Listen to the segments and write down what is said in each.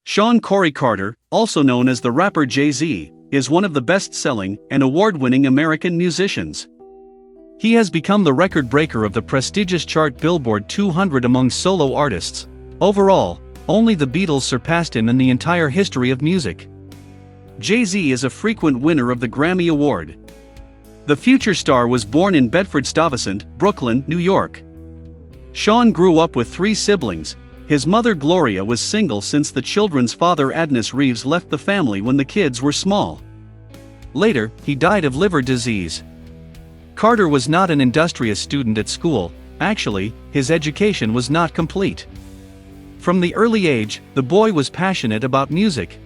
Sean Corey Carter, also known as the rapper Jay-Z, is one of the best-selling and award-winning American musicians. He has become the record breaker of the prestigious chart Billboard 200 among solo artists. Overall, only the Beatles surpassed him in the entire history of music. Jay-Z is a frequent winner of the Grammy Award. The future star was born in Bedford-Stuyvesant, Brooklyn, New York. Sean grew up with 3 siblings. His mother Gloria was single since the children's father Adnis Reeves left the family when the kids were small. Later, he died of liver disease. Carter was not an industrious student at school. Actually, his education was not complete. From the early age, the boy was passionate about music.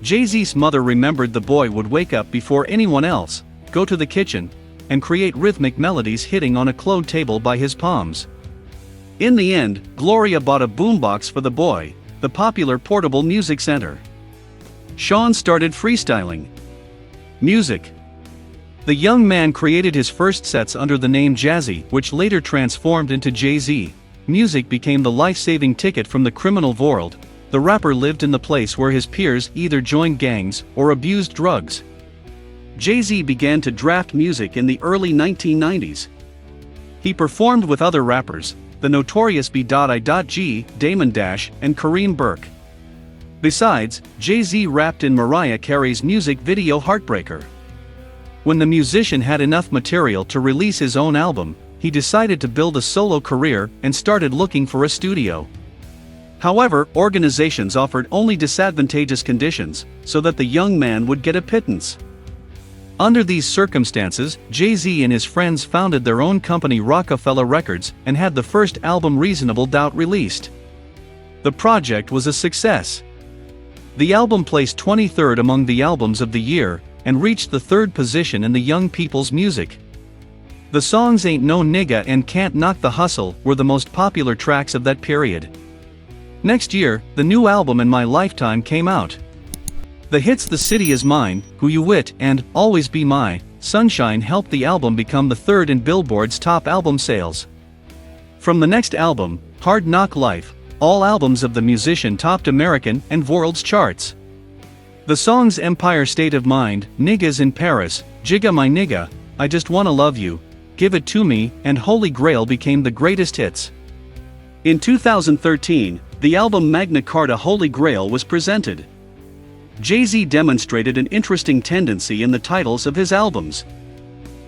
Jay-Z's mother remembered the boy would wake up before anyone else, go to the kitchen, and create rhythmic melodies hitting on a clothes table by his palms. In the end, Gloria bought a boombox for the boy, the popular portable music center. Sean started freestyling music. The young man created his first sets under the name Jazzy, which later transformed into Jay-Z. Music became the life-saving ticket from the criminal world. The rapper lived in the place where his peers either joined gangs or abused drugs. Jay-Z began to draft music in the early 1990s. He performed with other rappers, the notorious B.I.G., Damon Dash, and Kareem Burke. Besides, Jay-Z rapped in Mariah Carey's music video Heartbreaker. When the musician had enough material to release his own album, he decided to build a solo career and started looking for a studio. However, organizations offered only disadvantageous conditions, so that the young man would get a pittance. Under these circumstances, Jay-Z and his friends founded their own company Rockefeller Records and had the first album Reasonable Doubt released. The project was a success. The album placed 23rd among the albums of the year, and reached the 3rd position in the young people's music. The songs Ain't No Nigga and Can't Knock the Hustle were the most popular tracks of that period. Next year, the new album In My Lifetime came out. The hits The City Is Mine, Who You Wit, and Always Be My Sunshine helped the album become the 3rd in Billboard's top album sales. From the next album, Hard Knock Life, all albums of the musician topped American and world's charts. The songs Empire State of Mind, Niggas in Paris, Jigga My Nigga, I Just Wanna Love You, Give It To Me, and Holy Grail became the greatest hits. In 2013, the album Magna Carta Holy Grail was presented. Jay-Z demonstrated an interesting tendency in the titles of his albums.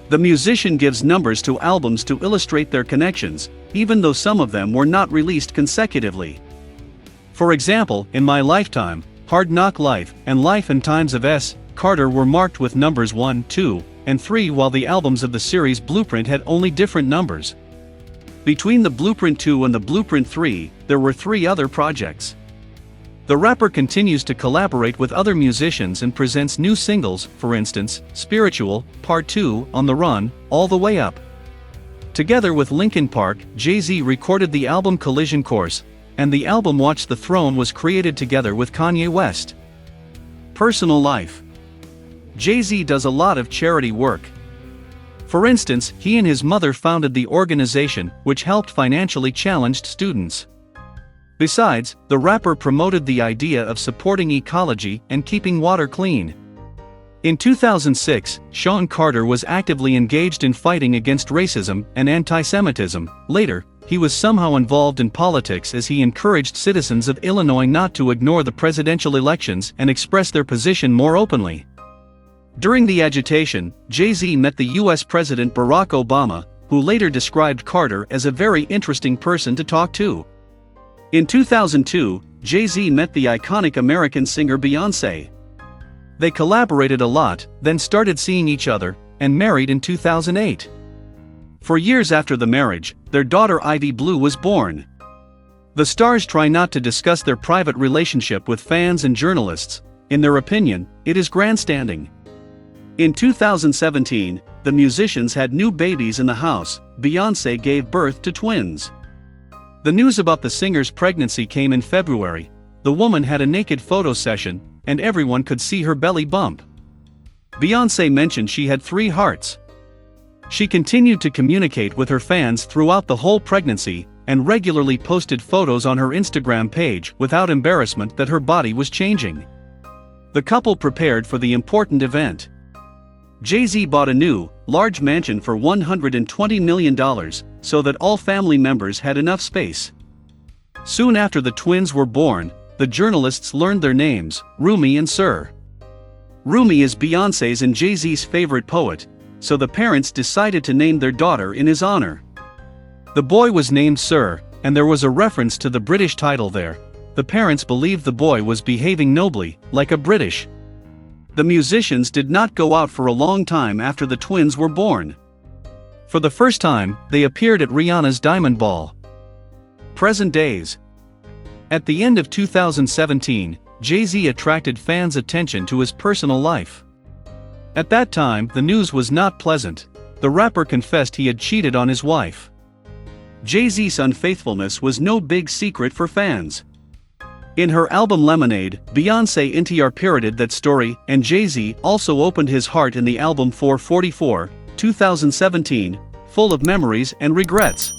The musician gives numbers to albums to illustrate their connections, even though some of them were not released consecutively. For example, In My Lifetime, Hard Knock Life, and Life and Times of S. Carter were marked with numbers 1, 2, and 3, while the albums of the series Blueprint had only different numbers. Between the Blueprint 2 and the Blueprint 3, there were 3 other projects. The rapper continues to collaborate with other musicians and presents new singles, for instance, Spiritual, Part 2, On the Run, All the Way Up. Together with Linkin Park, Jay-Z recorded the album Collision Course, and the album Watch the Throne was created together with Kanye West. Personal life. Jay-Z does a lot of charity work. For instance, he and his mother founded the organization which helped financially challenged students. Besides, the rapper promoted the idea of supporting ecology and keeping water clean. In 2006, Sean Carter was actively engaged in fighting against racism and anti-Semitism. Later, he was somehow involved in politics as he encouraged citizens of Illinois not to ignore the presidential elections and express their position more openly. During the agitation, Jay-Z met the US President Barack Obama, who later described Carter as a very interesting person to talk to. In 2002, Jay-Z met the iconic American singer Beyonce. They collaborated a lot, then started seeing each other, and married in 2008. For years after the marriage, their daughter Ivy Blue was born. The stars try not to discuss their private relationship with fans and journalists. In their opinion, it is grandstanding. In 2017, the musicians had new babies in the house. Beyonce gave birth to twins. The news about the singer's pregnancy came in February. The woman had a naked photo session, and everyone could see her belly bump. Beyonce mentioned she had 3 hearts. She continued to communicate with her fans throughout the whole pregnancy, and regularly posted photos on her Instagram page without embarrassment that her body was changing. The couple prepared for the important event. Jay-Z bought a new, large mansion for $120 million, so that all family members had enough space. Soon after the twins were born, the journalists learned their names, Rumi and Sir. Rumi is Beyonce's and Jay-Z's favorite poet, so the parents decided to name their daughter in his honor. The boy was named Sir, and there was a reference to the British title there. The parents believed the boy was behaving nobly, like a British. The musicians did not go out for a long time after the twins were born. For the first time, they appeared at Rihanna's Diamond Ball. Present days. At the end of 2017, Jay-Z attracted fans' attention to his personal life. At that time, the news was not pleasant. The rapper confessed he had cheated on his wife. Jay-Z's unfaithfulness was no big secret for fans. In her album Lemonade, Beyonce interpreted that story, and Jay-Z also opened his heart in the album 444, 2017, full of memories and regrets.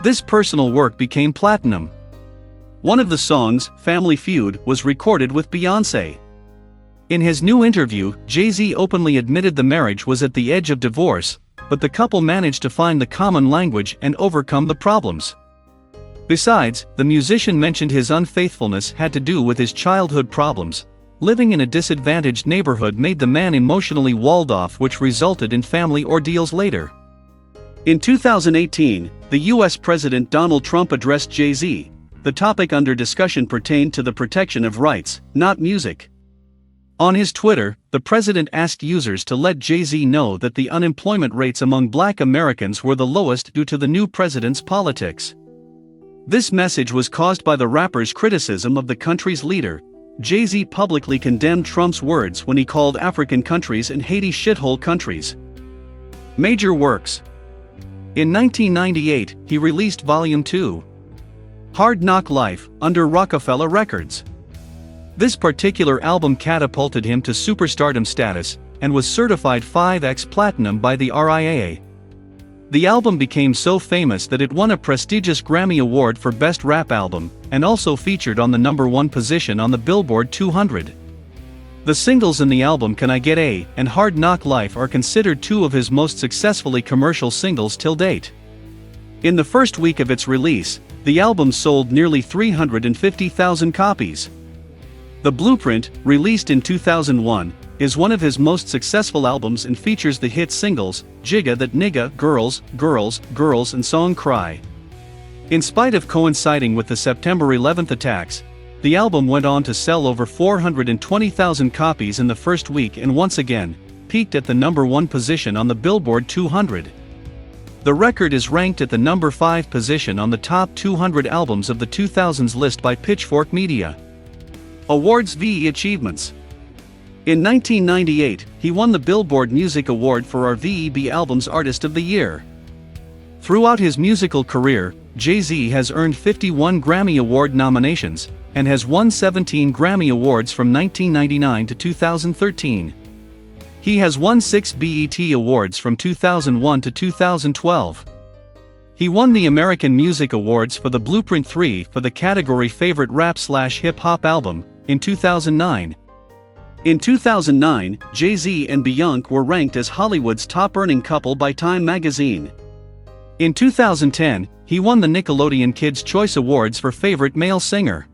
This personal work became platinum. One of the songs, Family Feud, was recorded with Beyonce. In his new interview, Jay-Z openly admitted the marriage was at the edge of divorce, but the couple managed to find the common language and overcome the problems. Besides, the musician mentioned his unfaithfulness had to do with his childhood problems. Living in a disadvantaged neighborhood made the man emotionally walled off, which resulted in family ordeals later. In 2018, the US President Donald Trump addressed Jay-Z. The topic under discussion pertained to the protection of rights, not music. On his Twitter, the president asked users to let Jay-Z know that the unemployment rates among Black Americans were the lowest due to the new president's politics. This message was caused by the rapper's criticism of the country's leader. Jay-Z publicly condemned Trump's words when he called African countries and Haiti shithole countries. Major works. In 1998, he released Volume 2. Hard Knock Life, under Rockefeller Records. This particular album catapulted him to superstardom status, and was certified 5x platinum by the RIAA. The album became so famous that it won a prestigious Grammy Award for Best Rap Album, and also featured on the #1 position on the Billboard 200. The singles in the album Can I Get A and Hard Knock Life are considered two of his most successfully commercial singles till date. In the first week of its release, the album sold nearly 350,000 copies. The Blueprint, released in 2001, is one of his most successful albums and features the hit singles, Jigga That Nigga, Girls, Girls, Girls and Song Cry. In spite of coinciding with the September 11th attacks, the album went on to sell over 420,000 copies in the first week and once again, peaked at the #1 position on the Billboard 200. The record is ranked at the #5 position on the top 200 albums of the 2000s list by Pitchfork Media. Awards vs. Achievements. In 1998, he won the Billboard Music Award for our VEB Albums Artist of the Year. Throughout his musical career, Jay-Z has earned 51 Grammy Award nominations, and has won 17 Grammy Awards from 1999 to 2013. He has won 6 BET Awards from 2001 to 2012. He won the American Music Awards for the Blueprint 3 for the category Favorite Rap/Hip Hop Album, in 2009. In 2009, Jay-Z and Beyonce were ranked as Hollywood's top-earning couple by Time magazine. In 2010, he won the Nickelodeon Kids' Choice Awards for Favorite Male Singer.